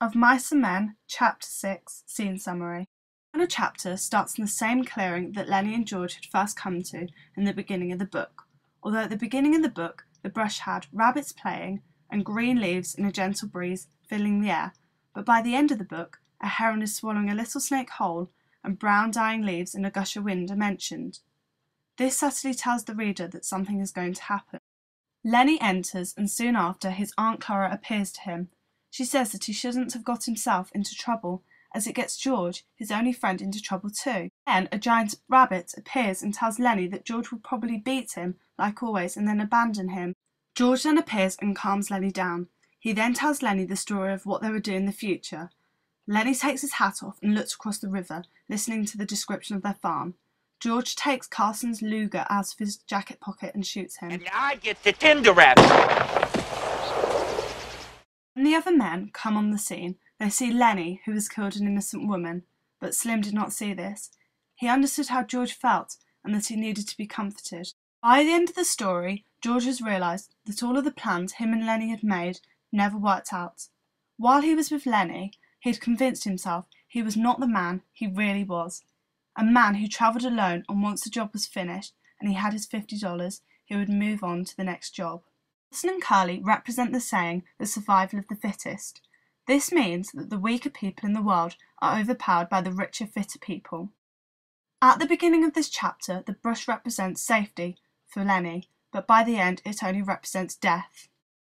Of Mice and Men, Chapter 6, Scene Summary. The chapter starts in the same clearing that Lenny and George had first come to in the beginning of the book, although at the beginning of the book the brush had rabbits playing and green leaves in a gentle breeze filling the air, but by the end of the book a heron is swallowing a little snake whole and brown dying leaves in a gush of wind are mentioned. This subtly tells the reader that something is going to happen. Lenny enters and soon after his Aunt Clara appears to him. She says that he shouldn't have got himself into trouble, as it gets George, his only friend, into trouble too. Then a giant rabbit appears and tells Lenny that George will probably beat him, like always, and then abandon him. George then appears and calms Lenny down. He then tells Lenny the story of what they would do in the future. Lenny takes his hat off and looks across the river, listening to the description of their farm. George takes Carson's Luger out of his jacket pocket and shoots him. And I get the Tinder rap. When the other men come on the scene, they see Lenny, who has killed an innocent woman, but Slim did not see this. He understood how George felt and that he needed to be comforted. By the end of the story, George has realised that all of the plans him and Lenny had made never worked out. While he was with Lenny, he had convinced himself he was not the man he really was. A man who travelled alone, and once the job was finished and he had his $50, he would move on to the next job. Wilson and Curly represent the saying, the survival of the fittest. This means that the weaker people in the world are overpowered by the richer, fitter people. At the beginning of this chapter, the brush represents safety for Lenny, but by the end it only represents death.